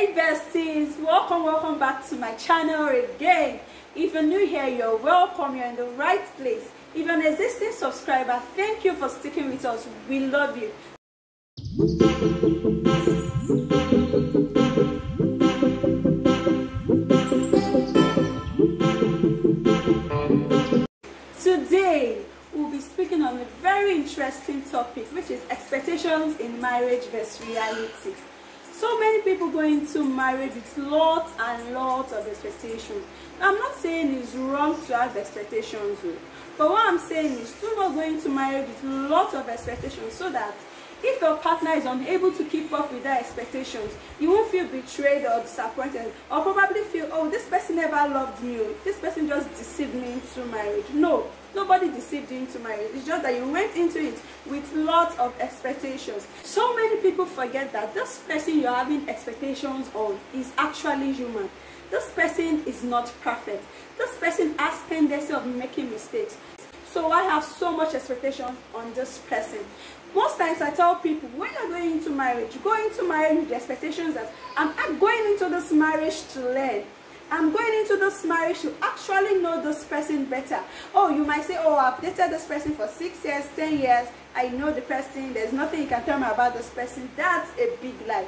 Hey besties, welcome back to my channel again. If you're new here, you're welcome. You're in the right place. If you're an existing subscriber, thank you for sticking with us. We love you. Today we'll be speaking on a very interesting topic, which is expectations in marriage versus reality. So many people go into marriage with lots and lots of expectations. I'm not saying it's wrong to have expectations, but what I'm saying is do not go into marriage with lots of expectations, so that if your partner is unable to keep up with their expectations, you won't feel betrayed or disappointed, or probably feel, oh, this person never loved me, this person just deceived me into marriage. No, nobody deceived you into marriage. It's just that you went into it with lots of expectations. So many people forget that this person you're having expectations on is actually human. This person is not perfect. This person has tendency of making mistakes. So I have so much expectations on this person. Most times I tell people, when you're going into marriage, go into marriage with the expectations that I'm going into this marriage to learn. I'm going into this marriage to actually know this person better. Oh, you might say, oh, I've dated this person for 6 years, 10 years. I know the person. There's nothing you can tell me about this person. That's a big lie.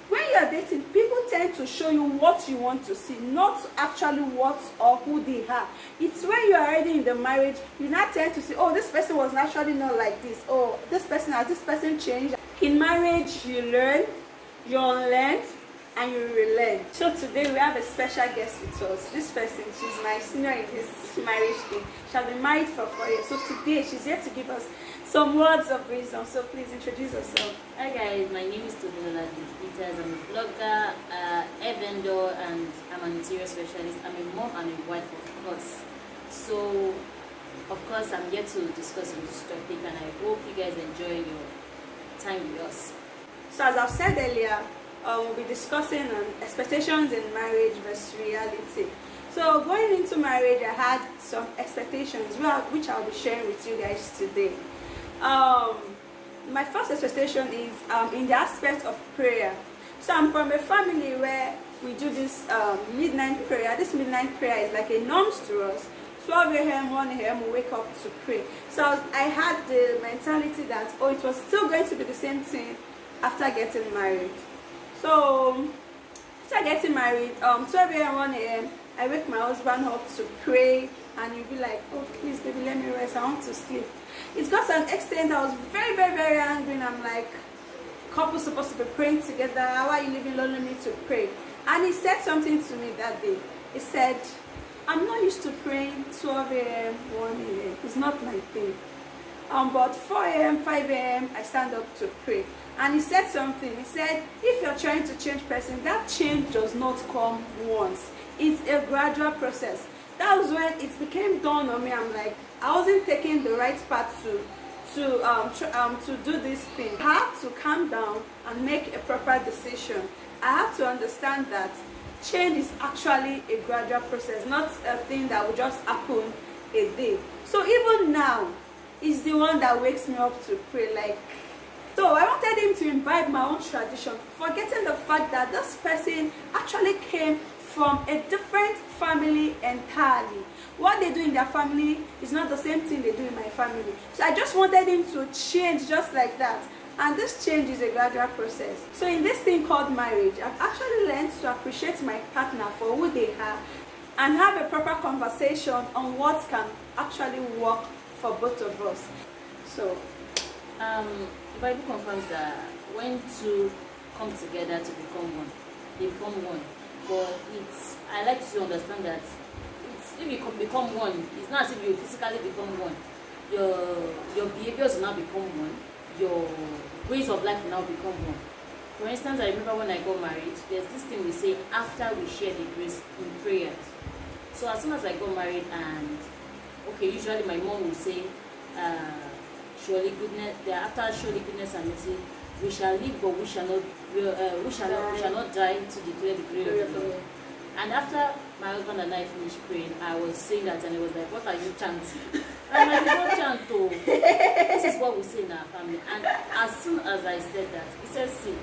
When you're dating, people tend to show you what you want to see, not actually what or who they are. It's when you're already in the marriage, you now tend to see, oh, this person was naturally not like this. Oh, this person changed. In marriage, you learn, you unlearn, and you relearn. So today we have a special guest with us. This person, she's my senior in this marriage thing. She has been married for 4 years. So today she's here to give us some words of wisdom. So please introduce yourself. Hi guys, my name is Tobilola Peters. I'm a vlogger, a vendor, and I'm an interior specialist. I'm a mom and a wife, of course. So, of course, I'm here to discuss on this topic, and I hope you guys enjoy your time with us. So as I've said earlier, we'll be discussing expectations in marriage versus reality. So going into marriage, I had some expectations which I'll be sharing with you guys today. My first expectation is in the aspect of prayer. So I'm from a family where we do this midnight prayer. This midnight prayer is like a norm to us. 12 a.m., 1 a.m. we wake up to pray. So I had the mentality that, oh, it was still going to be the same thing after getting married. So after getting married, 12 a.m., 1 a.m., I wake my husband up to pray, and he'll be like, oh, please, baby, let me rest. I want to sleep. It got to an extent I was very, very, very angry, and I'm like, couples supposed to be praying together. How are you leaving lonely me to pray? And he said something to me that day. He said, I'm not used to praying 12 a.m., 1 a.m. It's not my thing. But 4 a.m., 5 a.m., I stand up to pray. And he said something. He said, if you're trying to change person, that change does not come once. It's a gradual process. That was when it became dawn on me. I'm like, I wasn't taking the right path to do this thing. I had to calm down and make a proper decision. I had to understand that change is actually a gradual process, not a thing that will just happen a day. So even now, he's the one that wakes me up to pray. Like, so I wanted him to imbibe my own tradition, forgetting the fact that this person actually came from a different family entirely. What they do in their family is not the same thing they do in my family. So I just wanted him to change just like that. And this change is a gradual process. So in this thing called marriage, I've actually learned to appreciate my partner for who they are and have a proper conversation on what can actually work for both of us. So the Bible confirms that when two come together to become one, they become one. But I like to understand that if you become one, it's not as if you physically become one. Your behaviors will now become one. Your ways of life will now become one. For instance, I remember when I got married, there's this thing we say after we share the grace in prayers. So as soon as I got married, and okay, usually my mom will say, surely goodness, after surely goodness and mercy, we shall live, but we shall not die to declare the glory of the Lord. And after my husband and I finished praying, I was saying that, and it was like, what are you chanting? And I did not chant, oh. This is what we say in our family. And as soon as I said that, he said, see,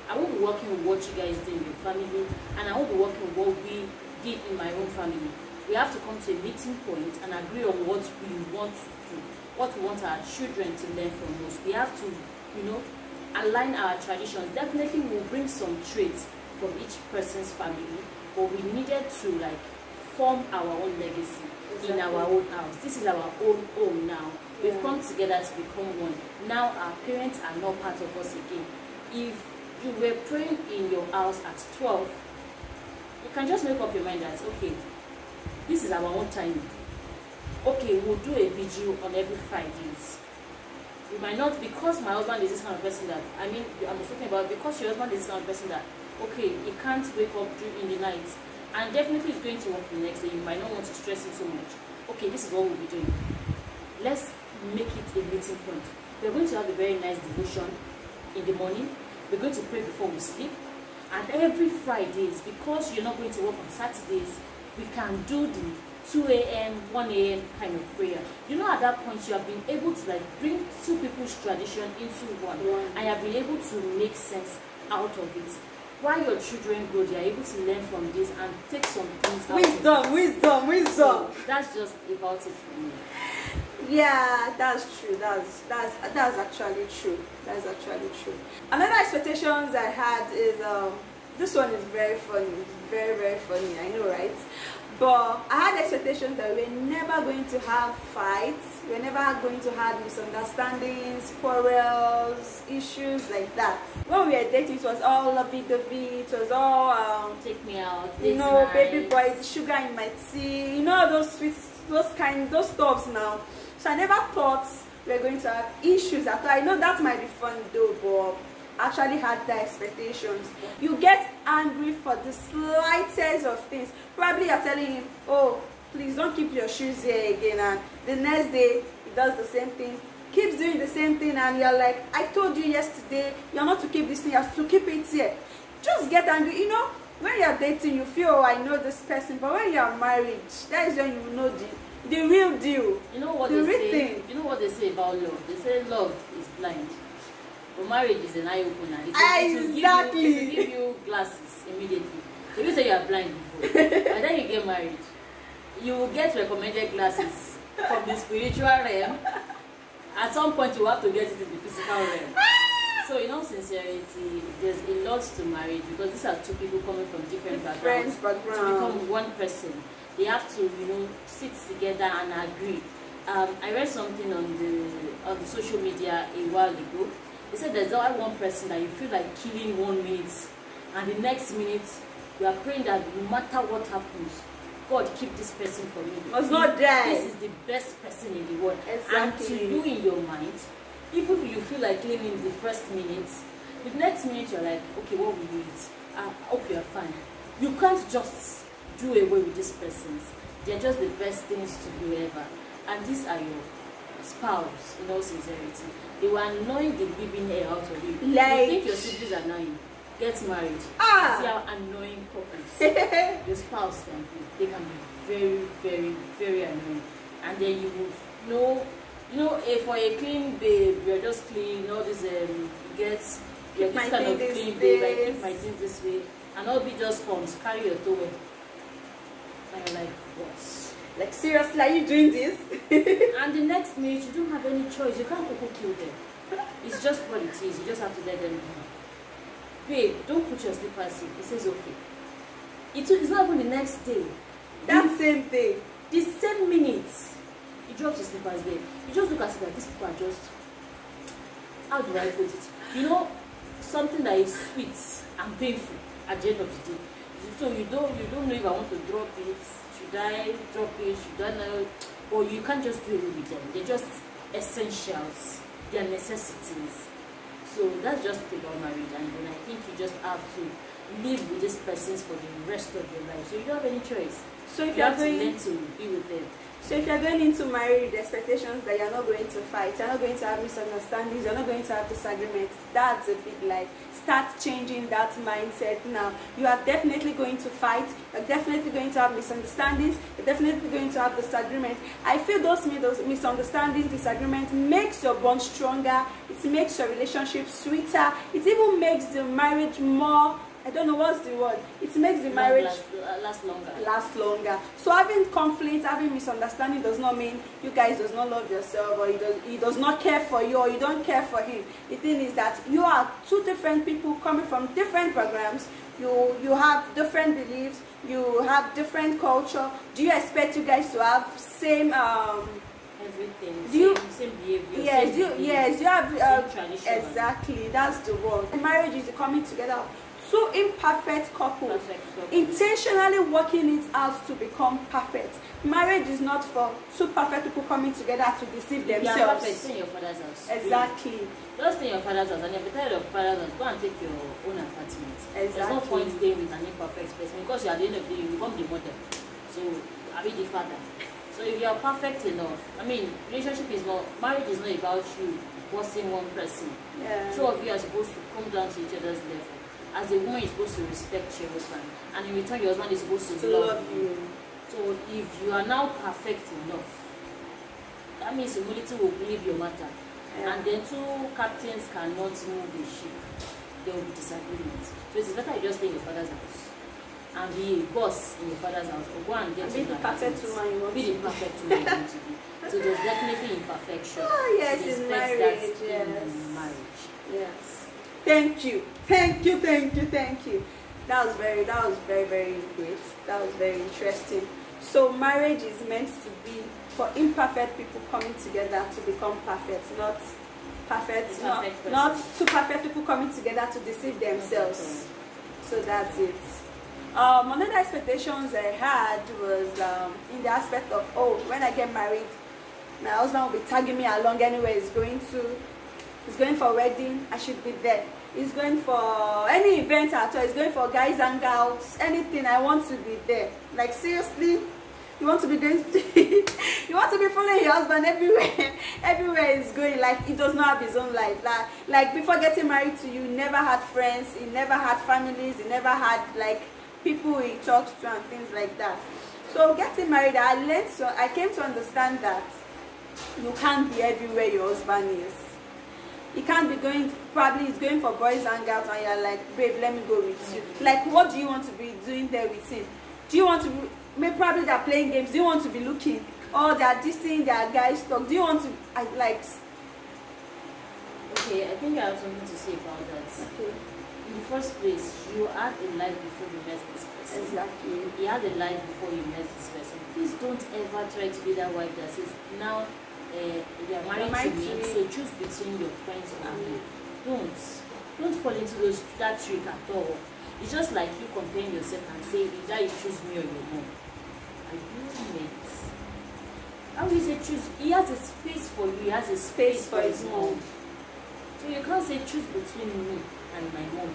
I won't be working with what you guys do in your family, and I won't be working with what we did in my own family. We have to come to a meeting point and agree on what we want to do, what we want our children to learn from us. We have to, you know, align our traditions. Definitely we'll bring some traits from each person's family, but we needed to like form our own legacy in our own house. This is our own home now. We've come together to become one. Now our parents are not part of us again. If you were praying in your house at 12, you can just make up your mind that, okay, this is our own time. Okay, we'll do a vigil on every Fridays. We might not, because my husband is this kind of person that, I mean, I'm talking about because your husband is this kind of person that, okay, he can't wake up in the night, and definitely he's going to work the next day. You might not want to stress him so much. Okay, this is what we'll be doing. Let's make it a meeting point. We're going to have a very nice devotion in the morning. We're going to pray before we sleep. And every Fridays, because you're not going to work on Saturdays, we can do the 2 a.m., 1 a.m. kind of prayer. You know, at that point, you have been able to like bring two people's tradition into one, and you have been able to make sense out of it. While your children grow, they are able to learn from this and take some things out. Wisdom. So that's just about it for me. Yeah, that's true. That's actually true. That's actually true. Another expectations I had is this one is very funny. Very funny. I know, right? But I had expectations that we're never going to have fights. We're never going to have misunderstandings, quarrels, issues like that. When we were dating, it was all lovey-dovey. It was all take me out. You know, baby boy, sugar in my tea. You know, those sweets, those stuffs now. So I never thought we were going to have issues at all. I know that might be fun though, but actually had the expectations. You get angry for the slightest of things. Probably you're telling him, oh, please don't keep your shoes here again, and the next day he does the same thing, keeps doing the same thing, and you're like, I told you yesterday you're not to keep this thing, you're to keep it here. Just get angry. You know, when you're dating, you feel, oh, I know this person, but when you're married, that is when you know the real deal. You know what the they say? thing. You know what they say about love? They say love is blind. But marriage is an eye opener. Exactly. It will give you glasses immediately. If you say you are blind before, and then you get married, you will get recommended glasses from the spiritual realm. At some point, you have to get it in the physical realm. So, in all sincerity, there's a lot to marriage because these are two people coming from different backgrounds to become one person. They have to, you know, sit together and agree. I read something on the social media a while ago. They said there's only one person that you feel like killing 1 minute, and the next minute you are praying that no matter what happens, God keep this person from me. Must not die. This is the best person in the world. Exactly. And to you in your mind, even if you feel like killing the first minute, the next minute you're like, okay, what will you eat? Okay, you're fine. You can't just do away with these persons. They're just the best things to do ever. And these are your spouse, in all sincerity. They were annoying the living hell out of you. Like, you think your siblings are annoying? Get married. See how annoying couples your spouse can be. They can be very annoying. And then you would know, you know, for a clean babe, you're just clean. All this you're this kind of clean babe. I keep my things this way, and all be just comes carry your towel, and you're like, what? Like, seriously, are you doing this? And the next minute, you don't have any choice. You can't kill them. It's just what it is. You just have to let them be. Babe, don't put your slippers in. He says, okay. It's not even the next day. That same thing. The same minute, he drops his slippers there. You just look at it like, these people are just, how do I put it? You know, something that is sweet and painful at the end of the day. So you don't know if I want to drop it. Should I drop it? Should I not? Or you can't just do away with them. They're just essentials. They're necessities. So that's just about marriage, and then I think you just have to live with these persons for the rest of your life. So you don't have any choice. So if you have to going learn to be with them. So if you're going into marriage with the expectations that you're not going to fight, you're not going to have misunderstandings, you're not going to have disagreements, that's a big lie. Start changing that mindset now. You are definitely going to fight, you're definitely going to have misunderstandings, you're definitely going to have disagreements. I feel those misunderstandings, disagreements makes your bond stronger, it makes your relationship sweeter, it even makes the marriage more, I don't know what's the word. It makes the marriage last longer. So having conflict, having misunderstanding does not mean you guys does not love yourself, or he does not care for you, or you don't care for him. The thing is that you are two different people coming from different backgrounds. You have different beliefs. You have different culture. Do you expect you guys to have same everything, same behavior? Yes, you have tradition. Exactly. That's the word. Marriage is coming together. Two imperfect couples intentionally working it out to become perfect. Marriage is not for two perfect people coming together to deceive themselves. You are perfect. Stay in your father's house. Exactly. Just stay in your father's house, and if you're tired of father's house, go and take your own apartment. Exactly. There's no point staying with an imperfect person, because you at the end of the day you become the mother. So I mean the father. So if you are perfect enough, I mean, relationship is not, marriage is not about you bossing one person. Yeah. Two of you are supposed to come down to each other's level. As a woman, you're supposed to respect your husband, and in return, your husband is supposed to love you. So if you are now perfect enough, that means humility will leave your matter. Yeah. And then two captains cannot move the ship. There will be disagreements. So it's better you just stay in your father's house and be a boss in your father's house, or go and get be the perfect woman you want to be. Be the perfect woman you want to be. So there's definitely imperfection. Oh yes, in marriage. Yes. In marriage. Yes. Thank you. Thank you. That was very great. That was very interesting. So marriage is meant to be for imperfect people coming together to become perfect, not two perfect people coming together to deceive themselves. So that's it. Another expectations I had was in the aspect of, when I get married, my husband will be tagging me along anywhere he's going for a wedding, I should be there. He's going for any event at all, he's going for guys and girls, anything, I want to be there. Like seriously, you want to be going you want to be following your husband everywhere he's going. Like he does not have his own life. Like before getting married to you, he never had friends, he never had families, he never had like people he talks to and things like that. So getting married, I came to understand that you can't be everywhere your husband is. He can't be going, probably he's going for boys and girls, and you're like, babe, let me go with you. Like, what do you want to be doing there with him? Do you want to be, maybe probably they're playing games, do you want to be looking? Or they're dissing their guys talk, do you want to, Okay, I think I have something to say about that. Okay. In the first place, you had a life before you met this person. Exactly. You had a life before you met this person. Please don't ever try to be that wife that says, now, they are married to me, so choose between your friends and me. Don't fall into that trick at all. It's just like you comparing yourself and say, either you choose me or your mom. Are you mates? How is it choose? He has a space for you, he has a space for his mom. So you can't say choose between me and my mom.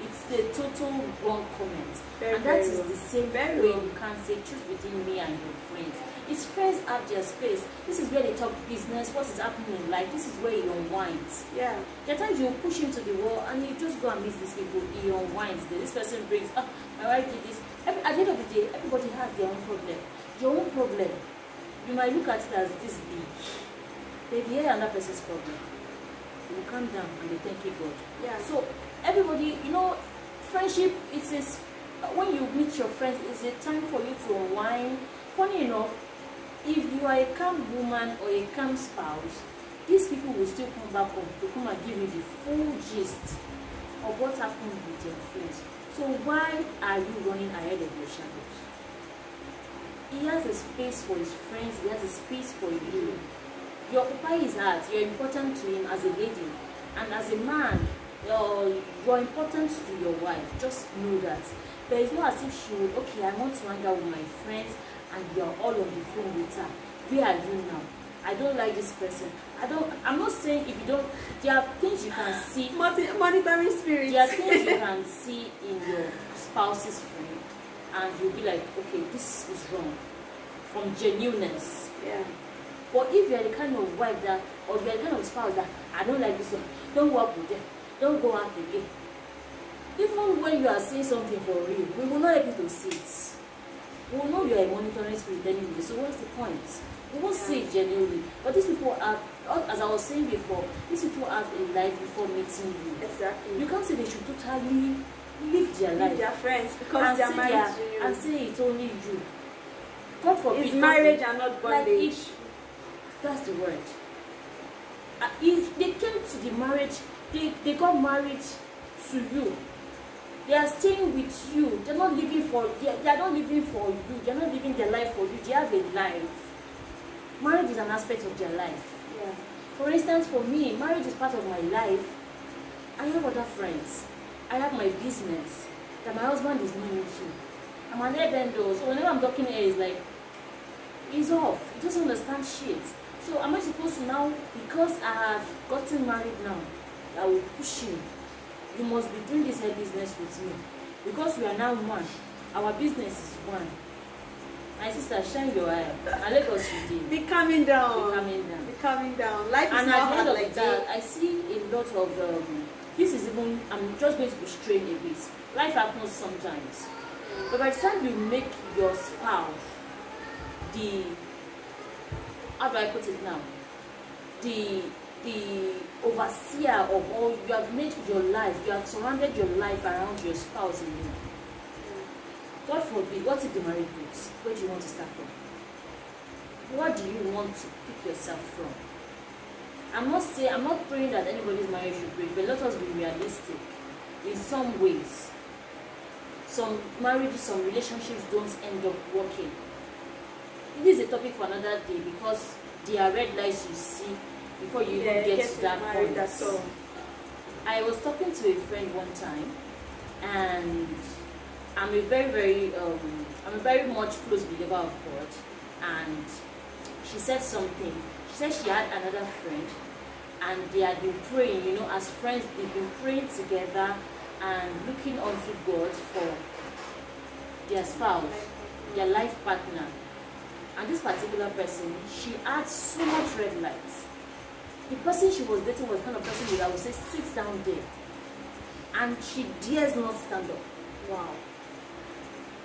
It's the total wrong comment. And that is the same way you can't say choose between me and your friends. His friends have their space. This is where they talk business, what is happening in life. This is where he unwinds. Yeah. There are times you push him to the wall and you just go and meet these people. He unwinds. This person brings, my wife did this. At the end of the day, everybody has their own problem. Your own problem, you might look at it as this big. But hear another person's problem. You calm down and they thank you God. Yeah. So everybody, friendship, when you meet your friends, it's a time for you to unwind. Funny enough, if you are a calm woman or a calm spouse, these people will still come back home to come and give you the full gist of what happened with your friends. So why are you running ahead of your shadows? He has a space for his friends, he has a space for you. You occupy his heart, you're important to him as a lady. And as a man, you're important to your wife. Just know that. But it's not as if she would, okay, I want to hang out with my friends and you're all on the phone with her. Where are you now? I don't like this person. I'm not saying if you don't, there are things you can see. Monitoring spirits. There are things you can see in your spouse's friend, and you'll be like, okay, this is wrong. From genuineness. Yeah. But if you're the kind of wife that, or you're the kind of spouse that, I don't like this one, don't work with them, don't go out again. Even when you are saying something for real, we will not help you to see it. We will know you are a monitoring spirit anyway, so what's the point? We won't see it genuinely. But these people have, as I was saying before, these people have a life before meeting you. Exactly. You can't say they should totally live their life. Their friends, because they are married to you. And say it's only you. God forbid. It's marriage and not bondage. Like that's the word. If they came to the marriage, they got married to you. They are staying with you. They're not living for. They are not living for you. They're not living their life for you. They have a life. Marriage is an aspect of their life. Yeah. For instance, for me, marriage is part of my life. I have other friends. I have my business that my husband is not into. I'm an air vendor, so whenever I'm talking air, it's like, he's off. He doesn't understand shit. So am I supposed to now, because I have gotten married now, I will push him. You must be doing this hair business with me. Because we are now one. Our business is one. My sister, shine your eye. And let us with Be calming down. Be calming down. Be calming down. Life is and not at the end hard of like the day, that. I see a lot of this is even, I'm just going to be straight a bit. Life happens sometimes. But by the time you make your spouse the, how do I put it now? The overseer of all, you have made your life, you have surrounded your life around your spouse in you. God forbid, what if the marriage breaks? Where do you want to start from? What do you want to pick yourself from? I'm not praying that anybody's marriage should break, but let us be realistic. In some ways, some marriages, some relationships don't end up working. This is a topic for another day, because there are red lights you see before you even get to that point. I was talking to a friend one time, and I'm a very much close believer of God, and she said something. She said she had another friend, and they had been praying, you know, as friends, they've been praying together and looking unto God for their spouse, their life partner. And this particular person, she had so much red lights. The person she was dating was the kind of person that I would say sits down there, and she dares not stand up. Wow.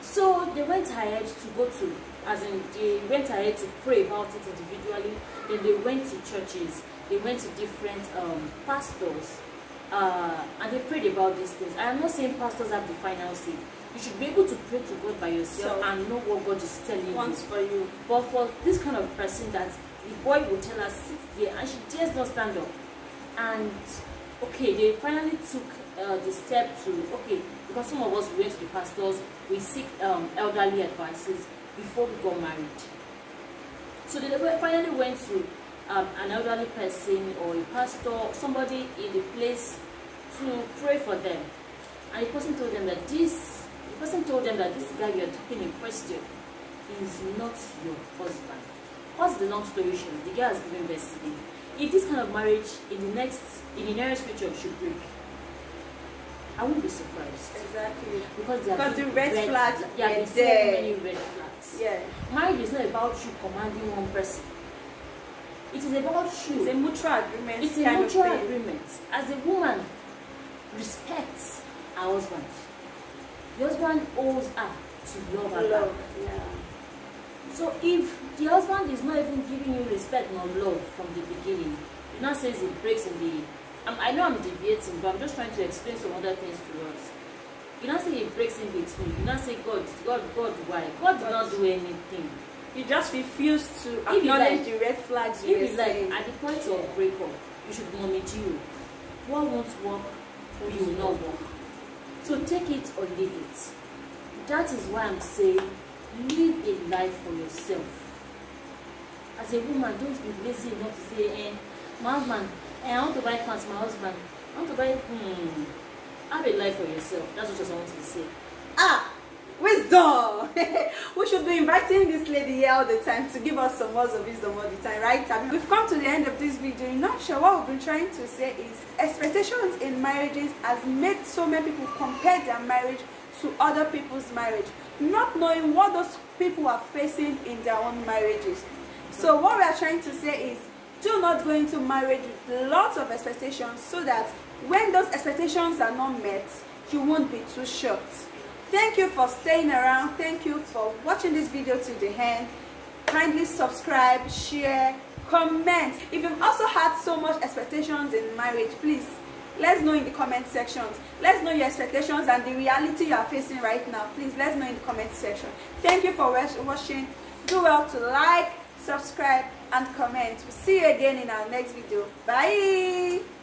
So they went ahead to go to, as in they went ahead to pray about it individually. Then they went to churches, they went to different pastors, and they prayed about these things. I am not saying pastors have the final say. You should be able to pray to God by yourself and know what God is telling you. Wants for you. But for this kind of person that the boy will tell her, sit there, and she dares not stand up. And okay, they finally took the step to, okay, because some of us went to the pastors, we seek elderly advices before we got married. So they finally went to an elderly person or a pastor, somebody in the place, to pray for them. And the person told them that this guy you are talking in question is not your husband. What's the long story short? The guy has given birth to him. If this kind of marriage in the nearest future should break, I won't be surprised. Exactly. Because the red flags there are so many red flags. Yeah. Marriage is not about you commanding one person. It is about you. It's a mutual agreement. It's a mutual agreement. As a woman, respects her husband. The husband owes her to love her back. Yeah. So if the husband is not even giving you respect nor love from the beginning, it now says it breaks in the... I know I'm deviating, but I'm just trying to explain some other things to us. You now say it breaks in between. You now say God, why? God did not do anything. You just refuse to acknowledge the red flags. If you like, at the point of breakup, you should monitor you. What won't work, you will not work. So take it or leave it. That is why I'm saying, live a life for yourself. As a woman, don't be lazy enough to say, my husband, I want to buy pants for my husband. I want to buy, have a life for yourself. That's what I want to say. Wisdom! We should be inviting this lady here all the time to give us some words of wisdom all the time, right? We've come to the end of this video. In a nutshell, what we've been trying to say is expectations in marriages has made so many people compare their marriage to other people's marriage, not knowing what those people are facing in their own marriages. So what we are trying to say is, do not go into marriage with lots of expectations, so that when those expectations are not met, you won't be too shocked. Thank you for staying around. Thank you for watching this video to the end. Kindly subscribe, share, comment. If you've also had so much expectations in marriage, please let's know in the comment sections. Let's know your expectations and the reality you are facing right now. Please let's know in the comment section. Thank you for watching. Do well to like, subscribe and comment. We'll see you again in our next video. Bye.